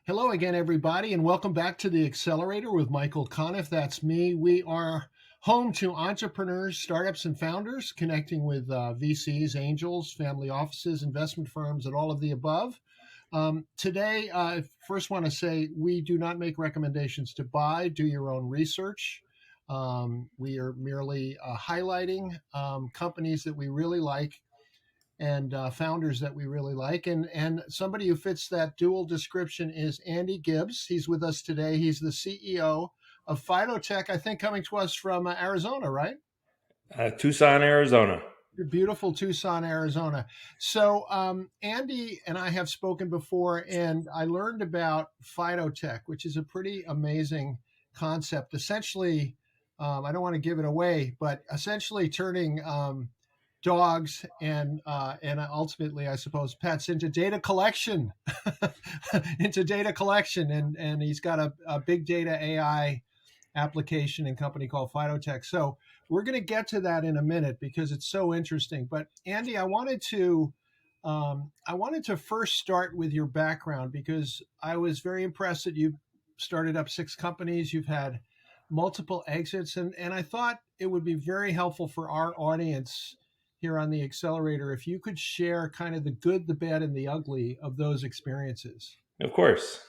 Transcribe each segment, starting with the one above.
Hello again, everybody, and welcome back to the Accelerator with Michael Conniff. That's me. We are home to entrepreneurs, startups, and founders, connecting with VCs, angels, family offices, investment firms, and all of the above. Today, I first want to say we do not make recommendations to buy. Do your own research. We are merely highlighting companies that we really like and founders that we really like. And somebody who fits that dual description is Andy Gibbs. He's with us today. He's the CEO of Phytotech, I think coming to us from Arizona, right? Tucson, Arizona. Beautiful Tucson, Arizona. So Andy and I have spoken before, and I learned about Phytotech, which is a pretty amazing concept. Essentially, I don't want to give it away, but essentially turning dogs and ultimately, I suppose, pets into data collection, and he's got a big data AI application and company called Phytotech. So we're going to get to that in a minute because it's so interesting. But Andy, I wanted to first start with your background because I was very impressed that you started up 6 companies. You've had multiple exits, and I thought it would be very helpful for our audience here on the Accelerator if you could share kind of the good, the bad, and the ugly of those experiences. Of course.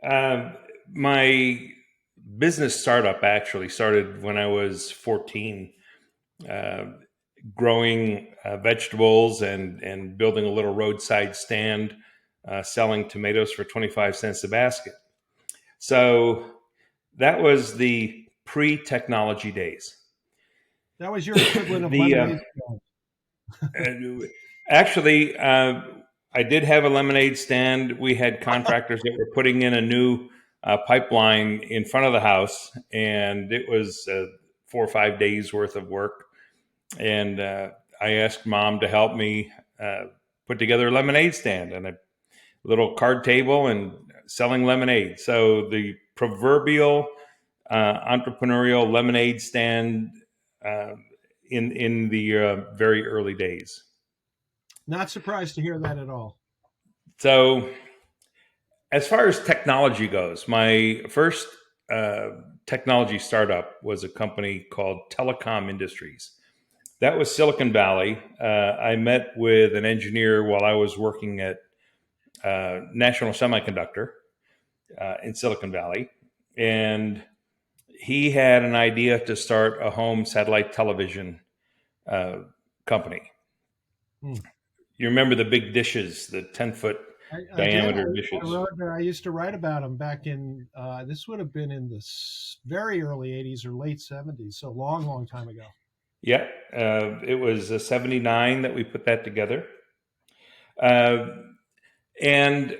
My business startup actually started when I was 14, growing vegetables and building a little roadside stand, selling tomatoes for 25 cents a basket. So that was the pre-technology days. That was your equivalent of lemonade. Actually, I did have a lemonade stand. We had contractors that were putting in a new pipeline in front of the house, and it was 4 or 5 days worth of work. And I asked Mom to help me put together a lemonade stand and a little card table and selling lemonade. So the proverbial entrepreneurial lemonade stand in the very early days. Not surprised to hear that at all. So as far as technology goes, my first technology startup was a company called Telecom Industries. That was Silicon Valley. I met with an engineer while I was working at National Semiconductor in Silicon Valley. And he had an idea to start a home satellite television company. You remember the big dishes, the 10-foot diameter dishes? I used to write about them back in, this would have been in the very early 80s or late 70s, so long time ago. Yeah, it was 79 that we put that together. And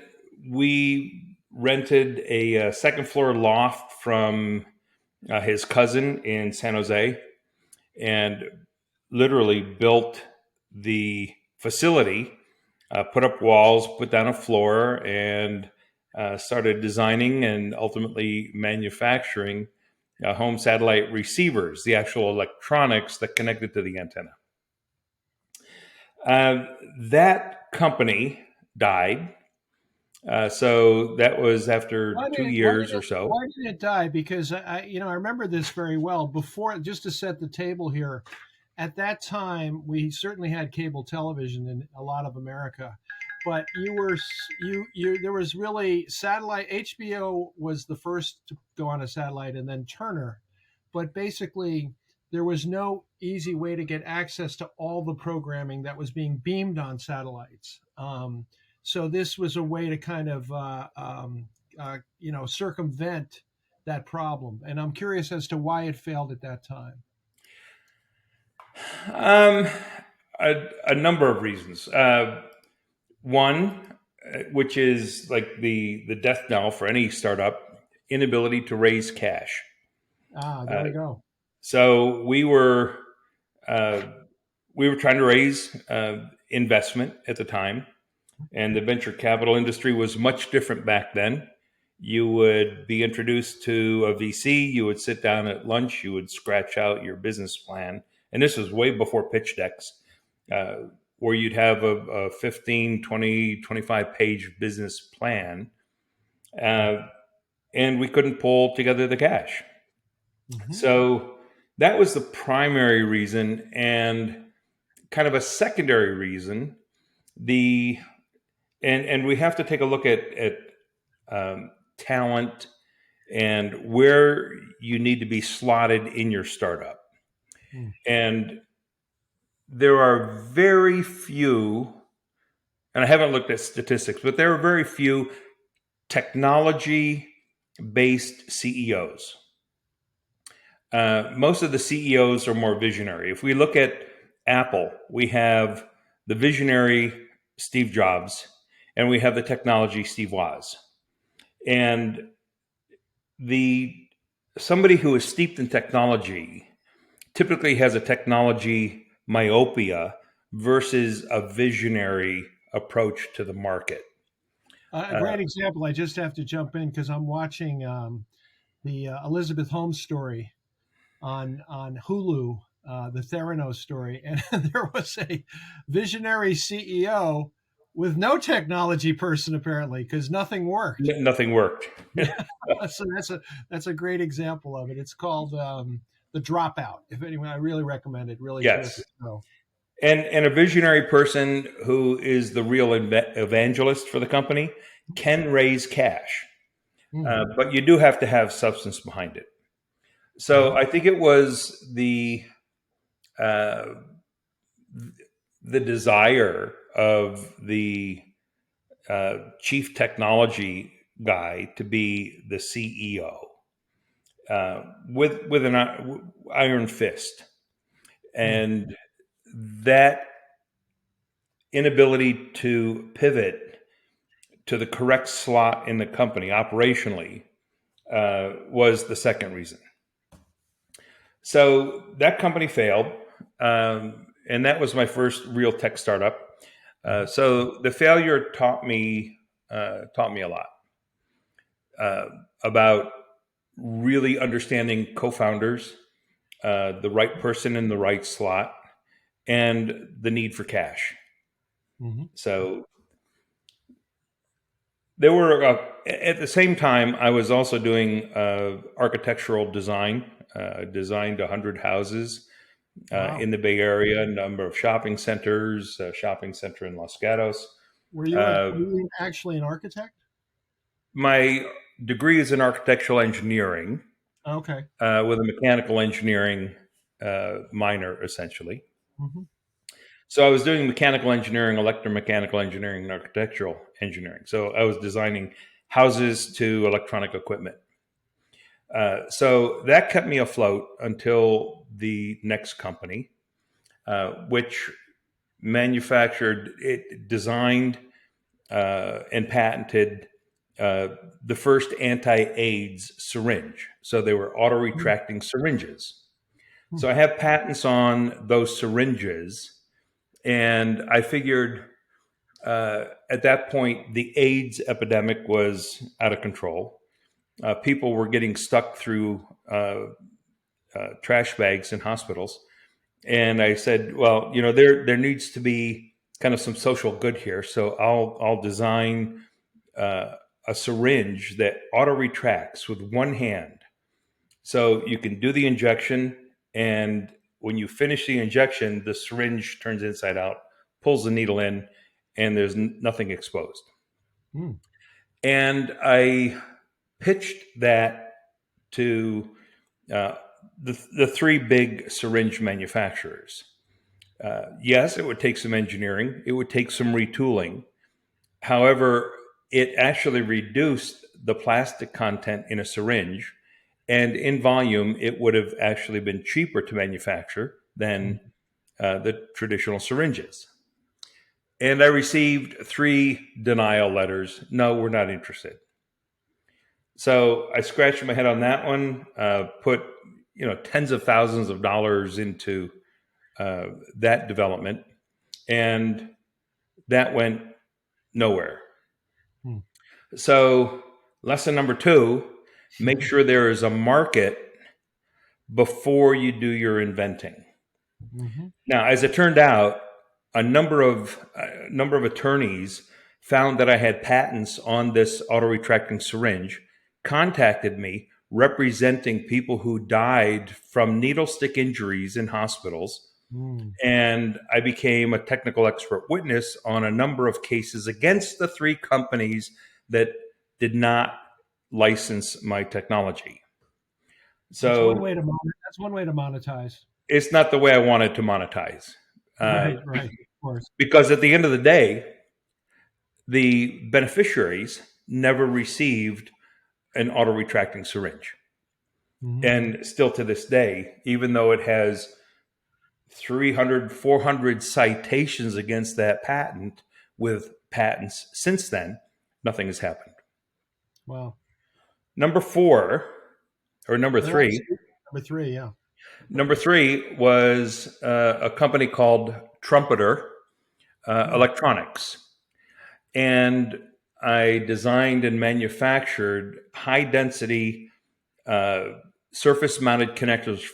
we rented a second floor loft from his cousin in San Jose and literally built the facility, put up walls, put down a floor, and started designing and ultimately manufacturing home satellite receivers, the actual electronics that connected to the antenna. That company died. So that was after 2 years or so. Why did it die? Because I remember this very well. Before, just to set the table here, at that time we certainly had cable television in a lot of America, but there was really satellite. HBO was the first to go on a satellite, and then Turner. But basically, there was no easy way to get access to all the programming that was being beamed on satellites. So this was a way to kind of, circumvent that problem. And I'm curious as to why it failed at that time. A number of reasons. One, which is like the death knell for any startup, inability to raise cash. There we go. So we were trying to raise investment at the time. And the venture capital industry was much different back then. You would be introduced to a VC, you would sit down at lunch, you would scratch out your business plan. And this was way before pitch decks, where you'd have a 15, 20, 25 page business plan. uh, and we couldn't pull together the cash. Mm-hmm. So that was the primary reason, and kind of a secondary reason. The and we have to take a look at talent and where you need to be slotted in your startup. Mm. And there are very few, and I haven't looked at statistics, but there are very few technology based CEOs. Most of the CEOs are more visionary. If we look at Apple, we have the visionary Steve Jobs, and we have the technology Steve Woz. And the somebody who is steeped in technology typically has a technology myopia versus a visionary approach to the market. A great example. I just have to jump in because I'm watching the Elizabeth Holmes story on Hulu, the Theranos story, and there was a visionary CEO with no technology person apparently because nothing worked. Nothing worked. So that's a great example of it. It's called The Dropout. If anyone, I really recommend it. Really Yes. terrific show. And a visionary person who is the real evangelist for the company can raise cash, Mm. but you do have to have substance behind it. So Mhm. I think it was uh, the desire of the chief technology guy to be the CEO with an iron fist, Mm. and that inability to pivot to the correct slot in the company operationally was the second reason. So that company failed, and that was my first real tech startup. So the failure taught me a lot about really understanding co-founders, the right person in the right slot, and the need for cash. Mm-hmm. So there were at the same time I was also doing architectural design. Designed 100 houses Wow. in the Bay Area, a number of shopping centers, shopping center in Los Gatos. Were you actually an architect? My degree is in architectural engineering Okay. with a mechanical engineering minor, essentially. Mm-hmm. So I was doing mechanical engineering, electromechanical engineering, and architectural engineering. So I was designing houses to electronic equipment. So that kept me afloat until the next company, which manufactured, it designed and patented uh, the first anti-AIDS syringe. So they were auto-retracting syringes. Mm-hmm. So I have patents on those syringes, and I figured at that point the AIDS epidemic was out of control. People were getting stuck through trash bags in hospitals, and I said, well, there needs to be kind of some social good here. So I'll design a syringe that auto retracts with one hand, so you can do the injection, and when you finish the injection, the syringe turns inside out, pulls the needle in, and there's nothing exposed. Mm. And I pitched that to uh, the three big syringe manufacturers. Yes, it would take some engineering, it would take some retooling. However, it actually reduced the plastic content in a syringe, and in volume, it would have actually been cheaper to manufacture than the traditional syringes. And I received 3 denial letters. No, we're not interested. So I scratched my head on that one. Put tens of thousands of dollars into that development, and that went nowhere. Mm. So lesson number 2: make sure there is a market before you do your inventing. Mm-hmm. Now, as it turned out, a number of attorneys found that I had patents on this auto-retracting syringe, contacted me representing people who died from needle stick injuries in hospitals. Mm. And I became a technical expert witness on a number of cases against the three companies that did not license my technology. That's one So way to that's one way to monetize. it's not the way I wanted to monetize. Right, right, of course. Because at the end of the day, the beneficiaries never received an auto retracting syringe. Hmm. And still to this day, even though it has 300, 400 citations against that patent with patents since then, nothing has happened. Wow. Number four, or number Oh, three, number three, yeah. number three was a company called Trumpeter Electronics. And I designed and manufactured high density surface mounted connectors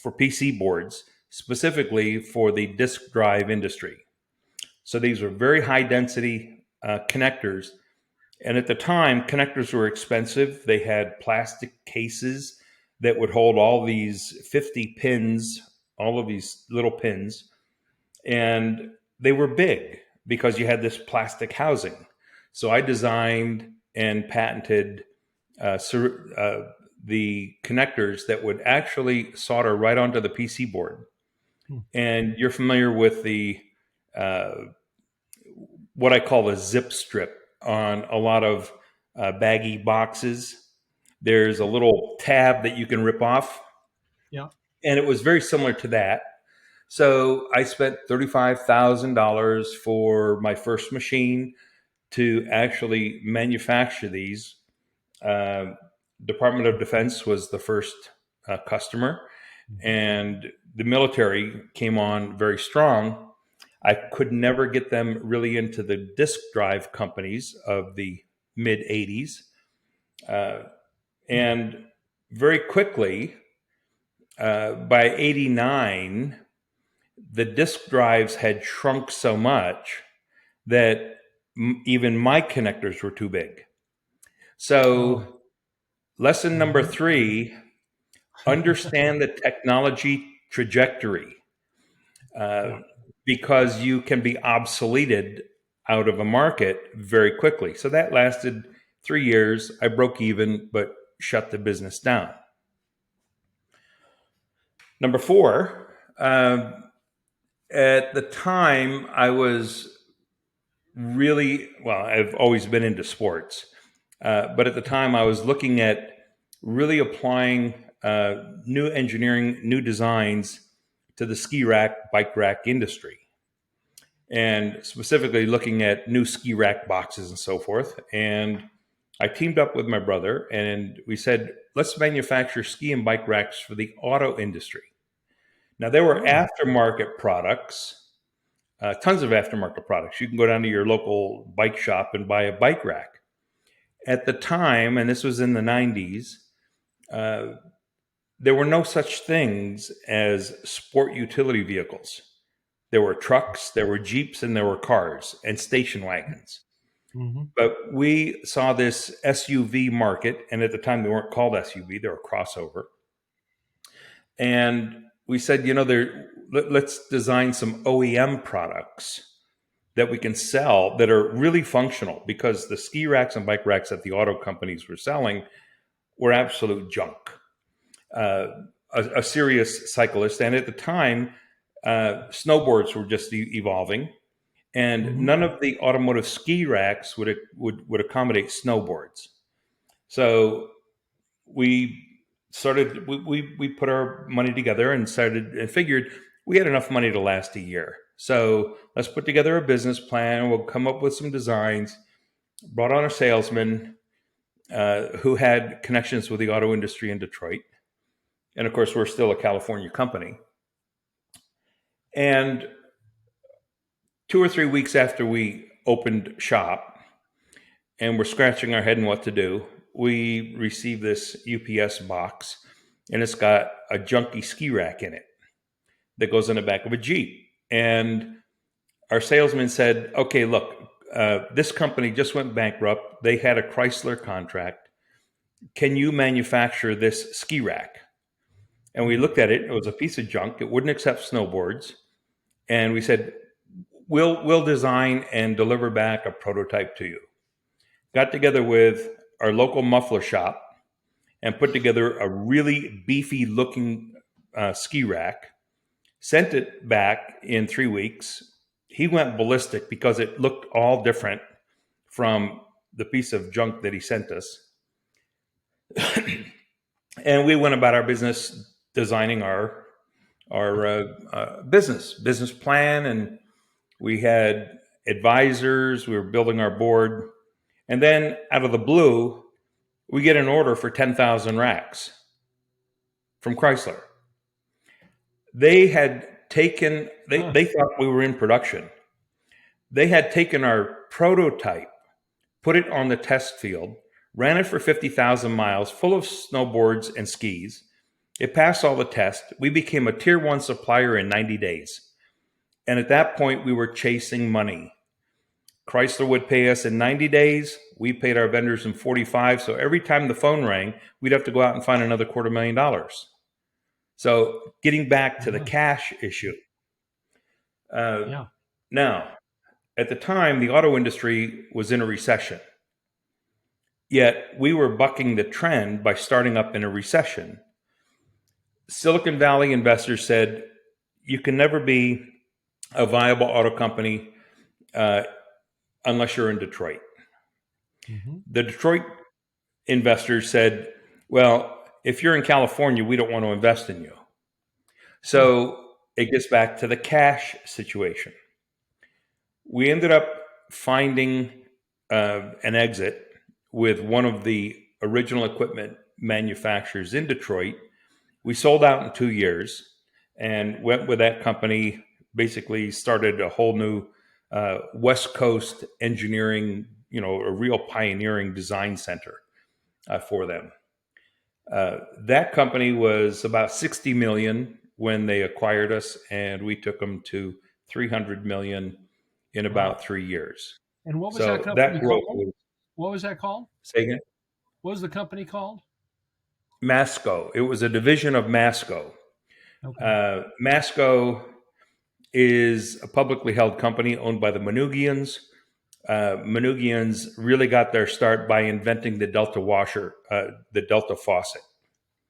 for PC boards, specifically for the disk drive industry. So these were very high density connectors. And at the time, connectors were expensive. They had plastic cases that would hold all these 50 pins, all of these little pins. And they were big because you had this plastic housing. So I designed and patented the connectors that would actually solder right onto the PC board. Hmm. And you're familiar with the uh, what I call a zip strip on a lot of baggy boxes. There's a little tab that you can rip off, Yeah. and it was very similar to that. So I spent $35,000 for my first machine to actually manufacture these. Uh, Department of Defense was the first customer, and the military came on very strong. I could never get them really into the disk drive companies of the mid 80s. And very quickly, by 89, the disk drives had shrunk so much that even my connectors were too big. So, Oh. lesson number Mhm. three, understand the technology trajectory Yeah. because you can be obsoleted out of a market very quickly. So that lasted 3 years. I broke even, but shut the business down. Number four, at the time, I was really, well, I've always been into sports, but at the time, I was looking at really applying new engineering, new designs to the ski rack, bike rack industry, and specifically looking at new ski rack boxes and so forth. And I teamed up with my brother and we said, let's manufacture ski and bike racks for the auto industry. Now, there were Oh. aftermarket products, tons of aftermarket products. You can go down to your local bike shop and buy a bike rack. At the time, and this was in the 90s, uh, there were no such things as sport utility vehicles. There were trucks, there were Jeeps, and there were cars and station wagons. Hmm. But we saw this SUV market, and at the time they weren't called SUV, they were crossover. And we said, let's design some OEM products that we can sell that are really functional, because the ski racks and bike racks that the auto companies were selling were absolute junk. A serious cyclist, and at the time, snowboards were just evolving, and Hmm. none of the automotive ski racks would accommodate snowboards. So we we put our money together and started and figured we had enough money to last a year. So let's put together a business plan. We'll come up with some designs. Brought on a salesman who had connections with the auto industry in Detroit, and of course, we're still a California company. And 2 or 3 weeks after we opened shop and we're scratching our head in what to do, we received this UPS box, and it's got a junky ski rack in it that goes in the back of a Jeep. And our salesman said, okay, look, this company just went bankrupt. They had a Chrysler contract. Can you manufacture this ski rack? And we looked at it. It was a piece of junk. It wouldn't accept snowboards. And we said, we'll design and deliver back a prototype to you. Got together with our local muffler shop and put together a really beefy looking ski rack, sent it back in 3 weeks. He went ballistic because it looked all different from the piece of junk that he sent us. And we went about our business designing our business plan, and we had advisors. We were building our board, and then out of the blue, we get an order for 10,000 racks from Chrysler. They had taken. They thought we were in production. They had taken our prototype, put it on the test field, ran it for 50,000 miles, full of snowboards and skis. It passed all the tests. We became a tier 1 supplier in 90 days. And at that point, we were chasing money. Chrysler would pay us in 90 days. We paid our vendors in 45. So every time the phone rang, we'd have to go out and find another $250,000. So getting back to the cash issue. Now, at the time, the auto industry was in a recession. Yet we were bucking the trend by starting up in a recession. Silicon Valley investors said, you can never be a viable auto company unless you're in Detroit. Mm-hmm. The Detroit investors said, well, if you're in California, we don't want to invest in you. So it gets back to the cash situation. We ended up finding an exit with one of the original equipment manufacturers in Detroit. We sold out in 2 years and went with that company, basically started a whole new West Coast engineering, a real pioneering design center for them. That company was about 60 million when they acquired us, and we took them to 300 million in about 3 years. And what was that company called? What was that called? Say again? What was the company called? Masco. It was a division of Masco. Okay. Masco is a publicly held company owned by the Manoogians. Manoogians really got their start by inventing the Delta washer, the Delta faucet.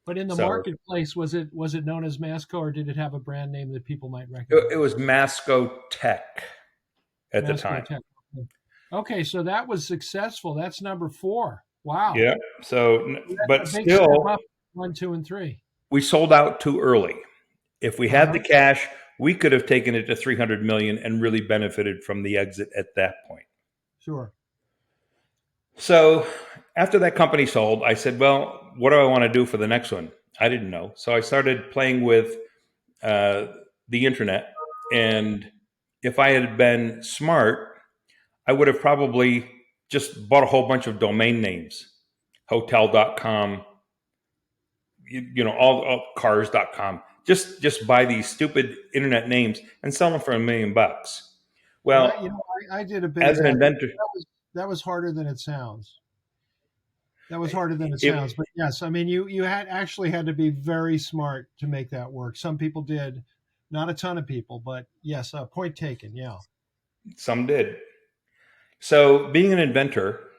But in the marketplace, was it known as Masco, or did it have a brand name that people might recognize? It was Masco Tech at the time. Tech. Okay, so that was successful. That's number 4. Wow. Yeah. So, but still, 1, 2, and 3. We sold out too early. If we had the cash, we could have taken it to 300 million and really benefited from the exit at that point. Sure. So after that company sold, I said, well, what do I want to do for the next one? I didn't know. So I started playing with the internet. And if I had been smart, I would have probably just bought a whole bunch of domain names, hotel.com, all cars.com. Just buy these stupid internet names and sell them for $1 million. Well, I did a bit as an inventor. That was harder than it sounds. But yes, I mean, you had to be very smart to make that work. Some people did, not a ton of people, but yes, point taken. Yeah. Some did. So being an inventor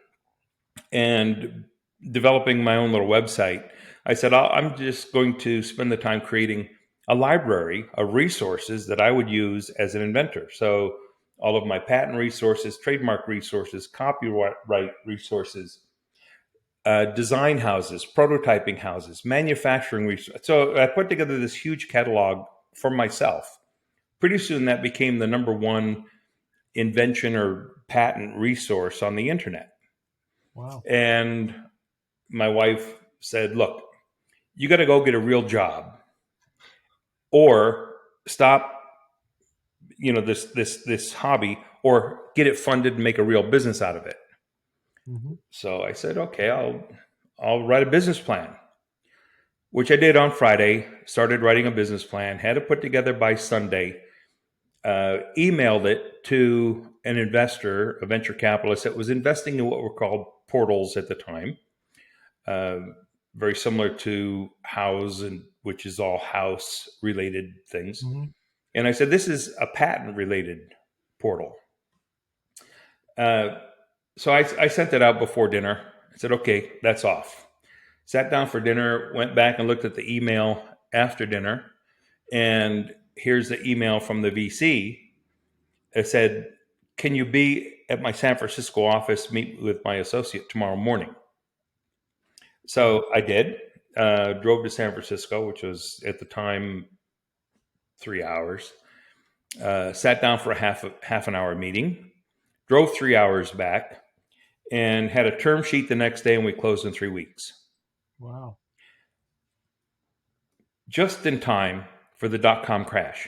and developing my own little website, I said, I'm just going to spend the time creating a library of resources that I would use as an inventor. So all of my patent resources, trademark resources, copyright resources, design houses, prototyping houses, manufacturing resources. So I put together this huge catalog for myself. Pretty soon that became the number 1 invention or patent resource on the internet. Wow. And my wife said, look, you got to go get a real job or stop, this hobby, or get it funded and make a real business out of it. Mm-hmm. So I said, okay, I'll write a business plan, which I did on Friday, started writing a business plan, had it put together by Sunday. emailed it to an investor, a venture capitalist that was investing in what were called portals at the time, very similar to House, and which is all house related things. Mm-hmm. And I said, this is a patent related portal. So I sent it out before dinner. I said, okay, that's off. Sat down for dinner, went back and looked at the email after dinner. And here's the email from the VC. It said, can you be at my San Francisco office, meet with my associate tomorrow morning? So I did, drove to San Francisco, which was at the time 3 hours, sat down for a half an hour meeting, drove 3 hours back, and had a term sheet the next day, and we closed in 3 weeks. Wow. Just in time for the dot-com crash.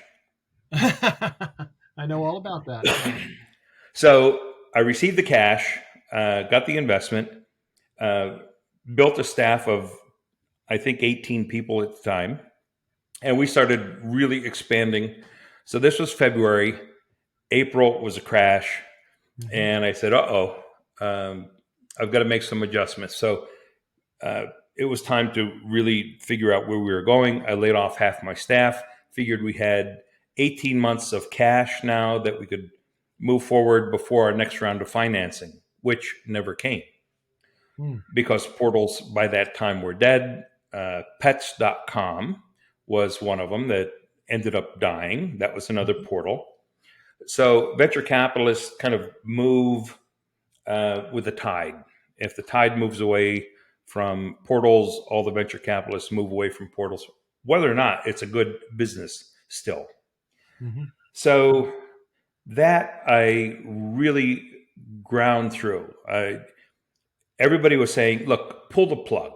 I know all about that. So I received the cash, got the investment, built a staff of, I think, 18 people at the time, and we started really expanding. So this was February. April was a crash, and I said, I've got to make some adjustments. So it was time to really figure out where we were going. I laid off half my staff, figured we had 18 months of cash now that we could move forward before our next round of financing, which never came because portals by that time were dead. Pets.com was one of them that ended up dying. That was another portal. So venture capitalists kind of move with the tide. If the tide moves away from portals, all the venture capitalists move away from portals, whether or not it's a good business still. Mm-hmm. So that I really ground through. Everybody was saying, look, pull the plug.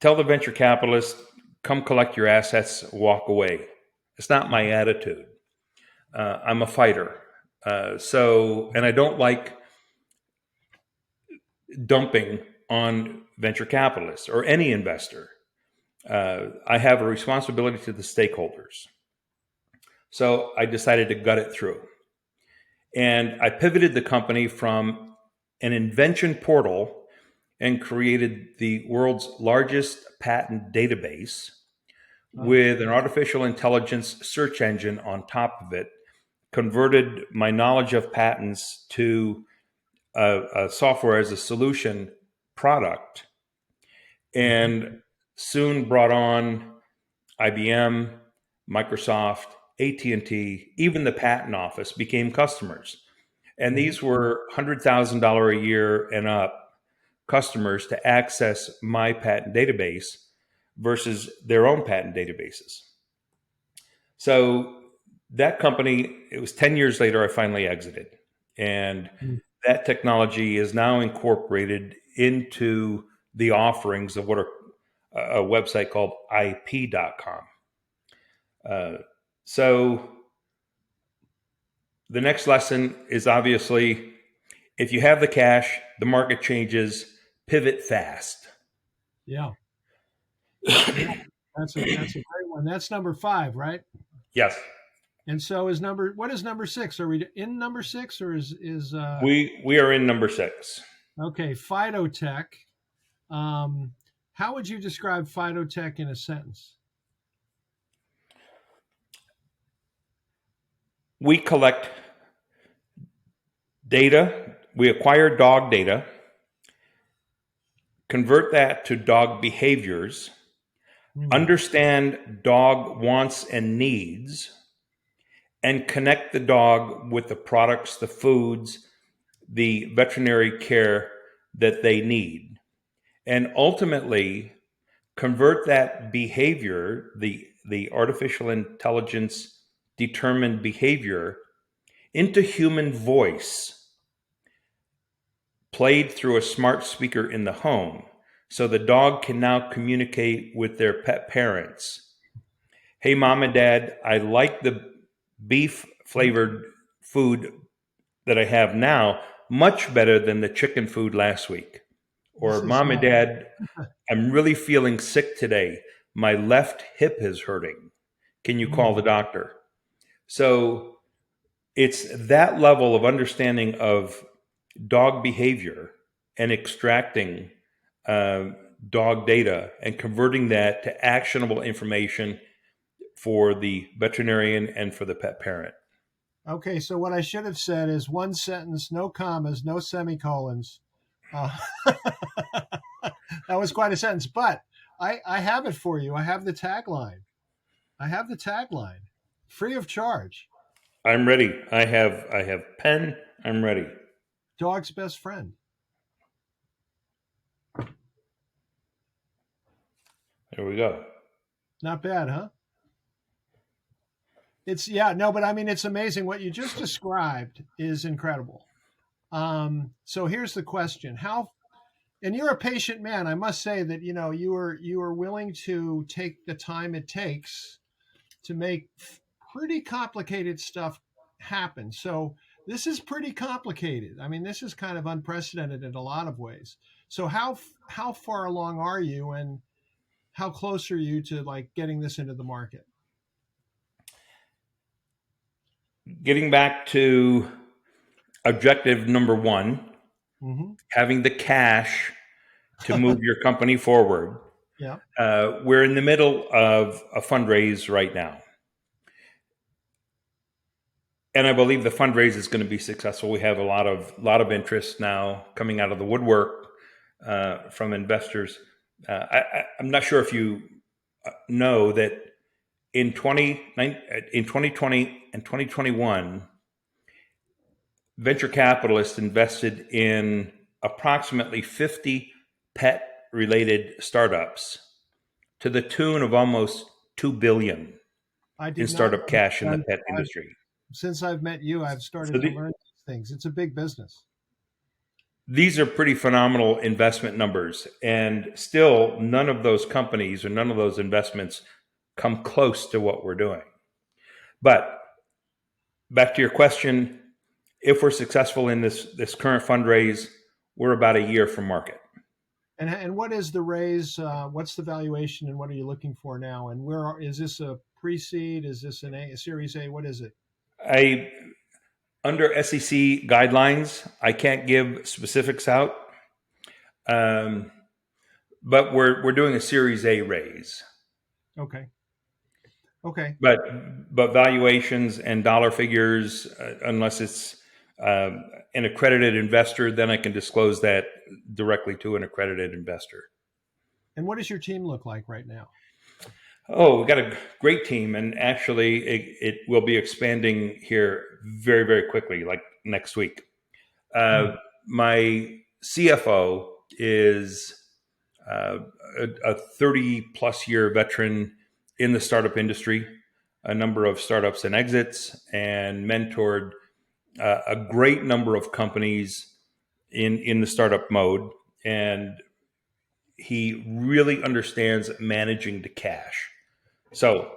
Tell the venture capitalist, come collect your assets, walk away. It's not my attitude. I'm a fighter. And I don't like dumping on venture capitalists or any investor. I have a responsibility to the stakeholders. So I decided to gut it through. And I pivoted the company from an invention portal and created the world's largest patent database with an artificial intelligence search engine on top of it, converted my knowledge of patents to a software as a solution product, and soon brought on IBM, Microsoft, AT&T, even the patent office became customers. And these were $100,000 a year and up customers to access my patent database versus their own patent databases. So that company, it was 10 years later, I finally exited. And that technology is now incorporated into the offerings of what are a website called ip.com. So the next lesson is obviously, if you have the cash, the market changes, pivot fast. Yeah. That's a great one. That's number 5, right? Yes. And so what is number 6? Are we in number 6 or is we are in number 6. Okay, Phytotech. How would you describe Phytotech in a sentence? We collect data. We acquire dog data, convert that to dog behaviors, understand dog wants and needs, and connect the dog with the products, the foods, the veterinary care that they need. And ultimately convert that behavior, the artificial intelligence determined behavior, into human voice played through a smart speaker in the home. So the dog can now communicate with their pet parents. Hey, mom and dad, I like the beef flavored food that I have now much better than the chicken food last week. Or mom and dad, I'm really feeling sick today. My left hip is hurting. Can you call the doctor? So it's that level of understanding of dog behavior and extracting uh, dog data and converting that to actionable information for the veterinarian and for the pet parent. Okay, so what I should have said is one sentence, no commas, no semicolons. Uh, that was quite a sentence, but I have it for you. I have the tagline. I have the tagline, free of charge. I'm ready. I have pen. I'm ready. Dog's best friend. There we go. Not bad, huh? It's yeah, no, but I mean, it's amazing. What you just described is incredible. So here's the question: How? And you're a patient man. I must say that you are willing to take the time it takes to make pretty complicated stuff happen. So this is pretty complicated. I mean, this is kind of unprecedented in a lot of ways. So how far along are you, and how close are you to like getting this into the market? Getting back to objective number one, Mm-hmm. having the cash to move your company forward. Yeah. We're in the middle of a fundraise right now. And I believe the fundraise is going to be successful. We have a lot of interest now coming out of the woodwork from investors. I'm not sure if you know that in 2020 and 2021, venture capitalists invested in approximately 50 pet-related startups to the tune of almost $2 billion I in did not startup know cash in the that. pet industry. Since I've met you, I've So started to learn these things. It's a big business. these are pretty phenomenal investment numbers, and still none of those companies or none of those investments come close to what we're doing. But back to your question, if we're successful in this current fundraise, we're about a year from market. And what is the raise? What's the valuation, and what are you looking for now? And is this a pre-seed? Is this a Series A? What is it? I under SEC guidelines, I can't give specifics out, but we're doing a Series A raise. Okay. Okay. But valuations and dollar figures, unless it's an accredited investor, then I can disclose that directly to an accredited investor. And what does your team look like right now? Oh, we got a great team, and actually, it will be expanding here very, very quickly, like next week. My CFO is a 30 plus year veteran in the startup industry, a number of startups and exits, and mentored a great number of companies in the startup mode. And he really understands managing the cash. So,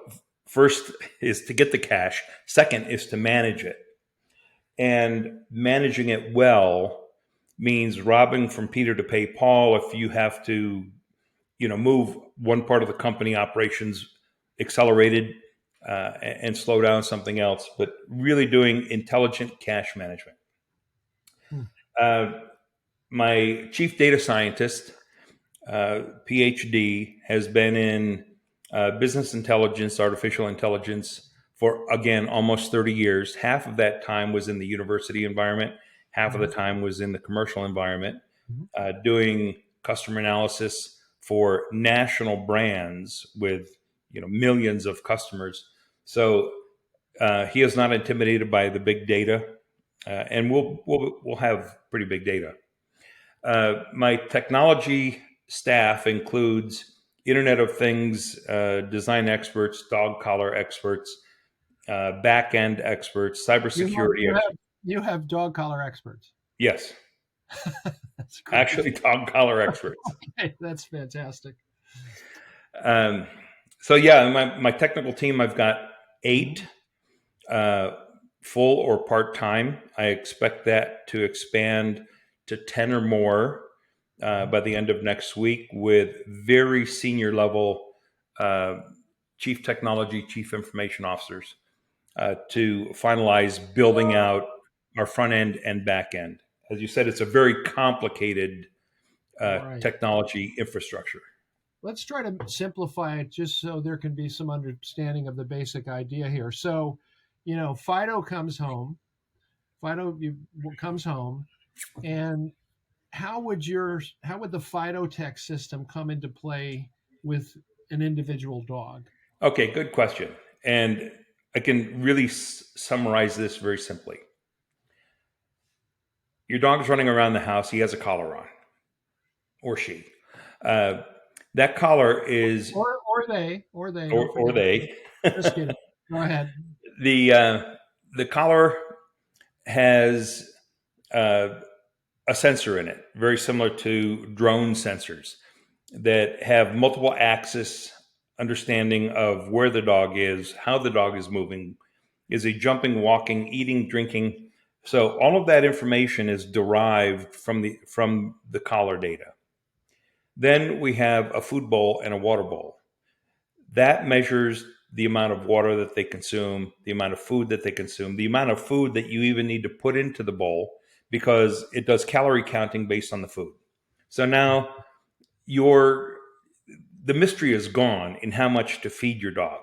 first is to get the cash, second is to manage it. And managing it well means robbing from Peter to pay Paul. If you have to, move one part of the company operations accelerated and slow down something else, but really doing intelligent cash management. Hmm. My chief data scientist, PhD, has been in business intelligence, artificial intelligence for, again, almost 30 years. Half of that time was in the university environment. Half of the time was in the commercial environment, doing customer analysis for national brands with millions of customers. So he is not intimidated by the big data, and we'll have pretty big data. My technology staff includes Internet of Things design experts, dog collar experts, back end experts, cybersecurity experts. You have dog collar experts. Yes, That's great. actually, dog collar experts. Okay, that's fantastic. Um, so yeah, my technical team, I've got 8 full or part time. I expect that to expand to 10 or more by the end of next week, with very senior level chief technology, chief information officers. to finalize building out our front end and back end. As you said, it's a very complicated Right. technology infrastructure. Let's try to simplify it just so there can be some understanding of the basic idea here. So, Fido comes home. Comes home, and how would the Phytotech system come into play with an individual dog? Okay, good question. And I can really summarize this very simply. Your dog's running around the house. He has a collar on, or she. That collar is, or they. Don't or forget. they. Just kidding. Go ahead. The collar has a sensor in it, very similar to drone sensors that have multiple axis understanding of where the dog is, how the dog is moving, is he jumping, walking, eating, drinking. So all of that information is derived from the collar data. Then we have a food bowl and a water bowl. That measures the amount of water that they consume, the amount of food that they consume, the amount of food that you even need to put into the bowl, because it does calorie counting based on the food. So now the mystery is gone in how much to feed your dog.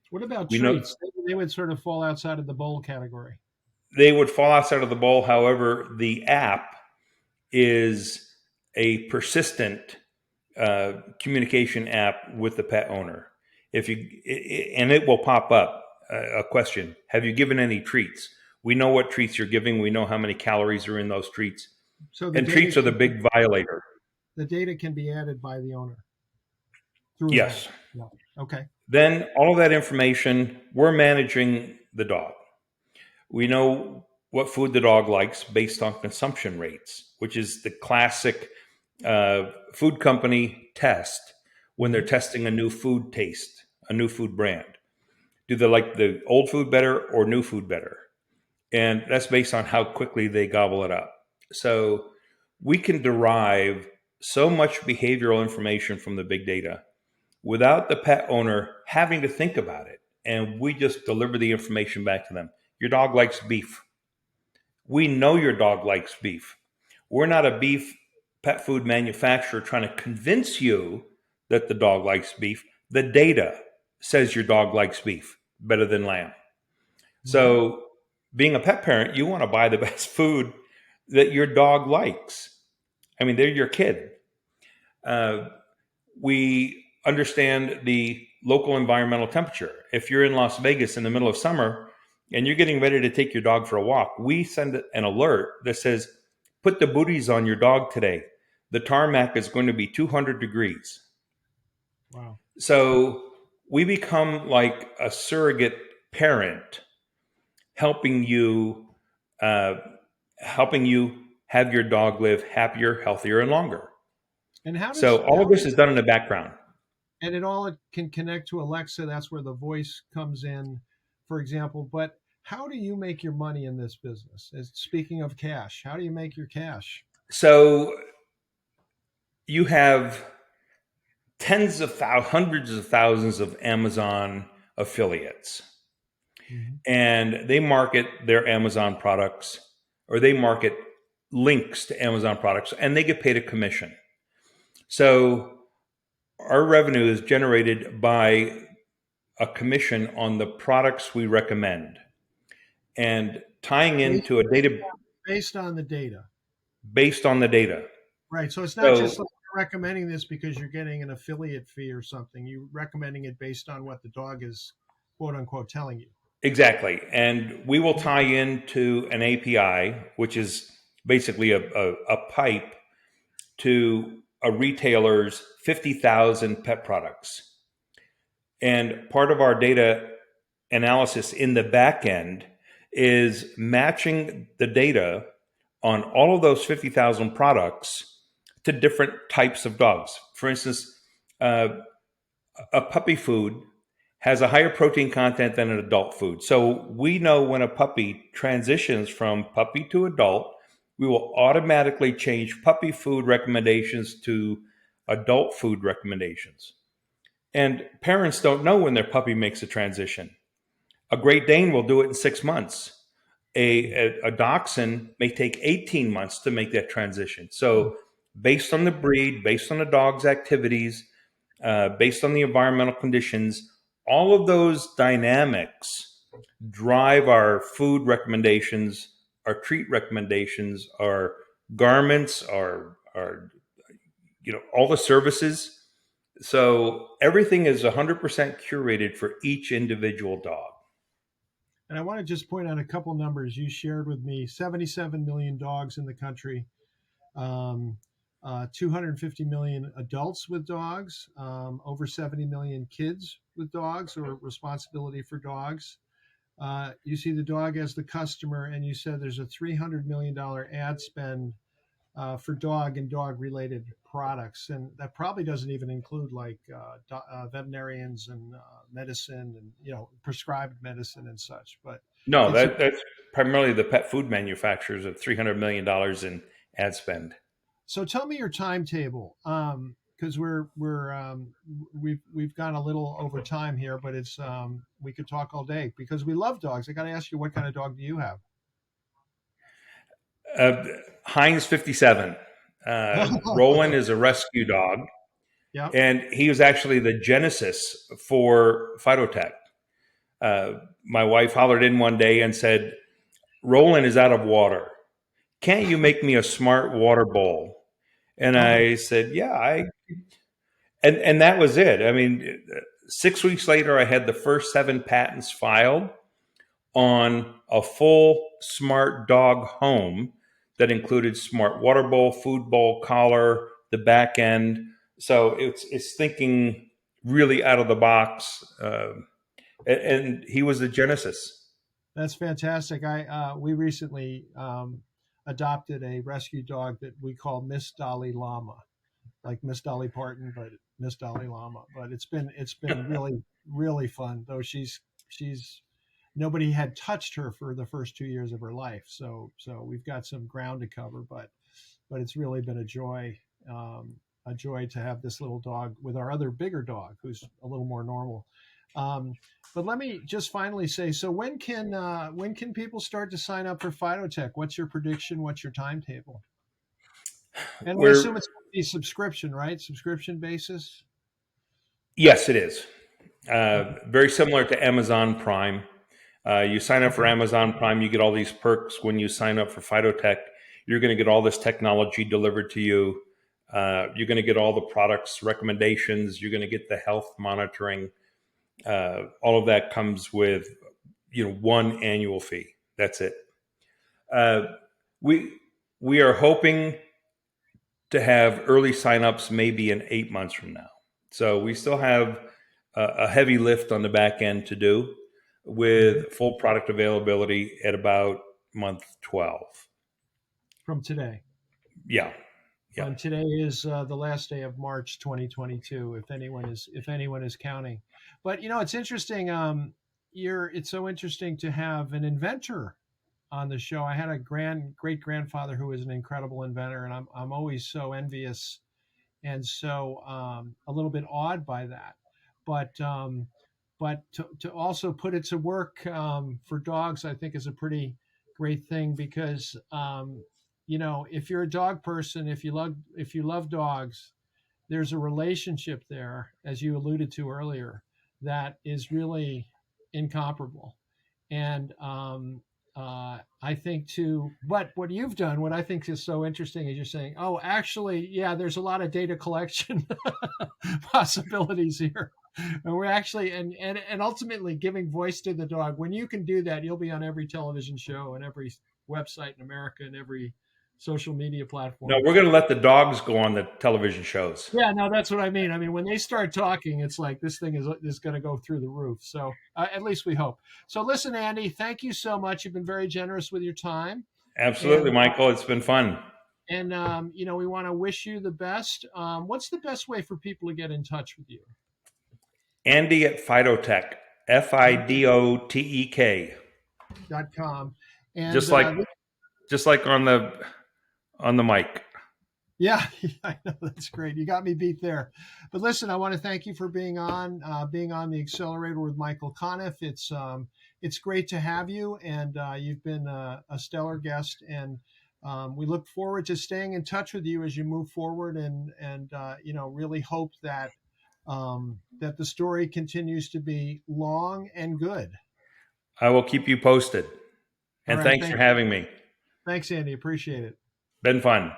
What about We know treats? They would sort of fall outside of the bowl category. they would fall outside of the bowl. However, the app is a persistent communication app with the pet owner. And it will pop up a question: have you given any treats? We know what treats you're giving. We know how many calories are in those treats. So And treats are the big violator. The data can be added by the owner. Yes. Yeah. Okay. Then all of that information, we're managing the dog. We know what food the dog likes based on consumption rates, which is the classic food company test when they're testing a new food taste, a new food brand. Do they like the old food better or new food better? And that's based on how quickly they gobble it up. So we can derive so much behavioral information from the big data without the pet owner having to think about it. And we just deliver the information back to them. Your dog likes beef. We know your dog likes beef. We're not a beef pet food manufacturer trying to convince you that the dog likes beef. The data says your dog likes beef better than lamb. So being a pet parent, you want to buy the best food that your dog likes. I mean, they're your kid. We understand the local environmental temperature. If you're in Las Vegas in the middle of summer and you're getting ready to take your dog for a walk, we send an alert that says, put the booties on your dog today. The tarmac is going to be 200 degrees. Wow. So we become like a surrogate parent, helping you have your dog live happier, healthier, and longer. And all of this is done in the background. And it all can connect to Alexa. That's where the voice comes in, for example. But how do you make your money in this business? Speaking of cash, how do you make your cash? So you have hundreds of thousands of Amazon affiliates. Mm-hmm. And they market their Amazon products, or they market links to Amazon products, and they get paid a commission. So our revenue is generated by a commission on the products we recommend, and tying into a data based on the data. Based on the data. Right. So it's not just like you're recommending this because you're getting an affiliate fee or something. You're recommending it based on what the dog is, quote unquote, telling you. Exactly. And we will tie into an API, which is basically a pipe to a retailer's 50,000 pet products. And part of our data analysis in the back end is matching the data on all of those 50,000 products to different types of dogs. For instance, a puppy food has a higher protein content than an adult food. So we know when a puppy transitions from puppy to adult, we will automatically change puppy food recommendations to adult food recommendations. And parents don't know when their puppy makes a transition. A Great Dane will do it in 6 months. A dachshund may take 18 months to make that transition. So, based on the breed, based on the dog's activities, based on the environmental conditions, all of those dynamics drive our food recommendations, our treat recommendations, our garments, our all the services. So everything is 100% curated for each individual dog. And I want to just point out a couple numbers you shared with me: 77 million dogs in the country, um, 250 million adults with dogs, over 70 million kids with dogs or responsibility for dogs. You see the dog as the customer, and you said there's a $300 million ad spend for dog and dog related products. And that probably doesn't even include like veterinarians and medicine and, prescribed medicine and such. But No, it's that's primarily the pet food manufacturers of $300 million in ad spend. So tell me your timetable, because we've gone a little over time here, but it's we could talk all day because we love dogs. I got to ask you, what kind of dog do you have? Heinz 57. Roland is a rescue dog, Yeah. and he was actually the genesis for Phytotech. My wife hollered in one day and said, Roland is out of water. Can't you make me a smart water bowl? And I said, yeah, and that was it. I mean, 6 weeks later, I had the first 7 patents filed on a full smart dog home that included smart water bowl, food bowl, collar, the back end. So it's thinking really out of the box. And he was the genesis. That's fantastic. We recently adopted a rescue dog that we call Miss Dalai Lama, like Miss Dolly Parton, but Miss Dalai Lama. But it's been really fun. Though she's nobody had touched her for the first 2 years of her life, so we've got some ground to cover. But it's really been a joy to have this little dog with our other bigger dog, who's a little more normal. Um, but let me just finally say, so when can people start to sign up for Phytotech? What's your prediction? What's your timetable? And I assume We're it's going to be subscription, right? Subscription basis. Yes, it is. Okay. Very similar to Amazon Prime. You sign up for Okay. Amazon Prime, you get all these perks. When you sign up for Phytotech, you're going to get all this technology delivered to you. You're going to get all the products recommendations. You're going to get the health monitoring. All of that comes with one annual fee. That's it. Uh, we we are hoping to have early signups maybe in 8 months from now. So we still have a heavy lift on the back end to do Mhm. with full product availability at about month 12. From today. Yeah, yeah. And today is the last day of March 2022, if anyone is counting. But it's interesting. It's so interesting to have an inventor on the show. I had a great grandfather who was an incredible inventor, and I'm always so envious and so a little bit awed by that. But to also put it to work for dogs, I think is a pretty great thing because if you're a dog person, if you love dogs, there's a relationship there, as you alluded to earlier, that is really incomparable. And I think too, but what you've done, what I think is so interesting is you're saying, oh, actually, yeah, there's a lot of data collection possibilities here. And we're actually, and ultimately giving voice to the dog. When you can do that, you'll be on every television show and every website in America and every social media No, platform. we're going to let the dogs go on the television shows. Yeah, no, that's what I mean. I mean, when they start talking, it's like this thing is going to go through the roof. So at least we hope. So listen, Andy, thank you so much. You've been very generous with your time, Absolutely, and Michael. It's been fun. we want to wish you the best. What's the best way for people to get in touch with you? Andy at Phytotech, Fidotek. .com, and Just like just like on the mic. Yeah, I know that's great. You got me beat there. But listen, I want to thank you for being on the Accelerator with Michael Conniff. It's great to have you, and you've been a stellar guest. And we look forward to staying in touch with you as you move forward, and really hope that that the story continues to be long and good. I will keep you posted. All And right, thanks for having me. thanks, Andy. Appreciate it. Been fun.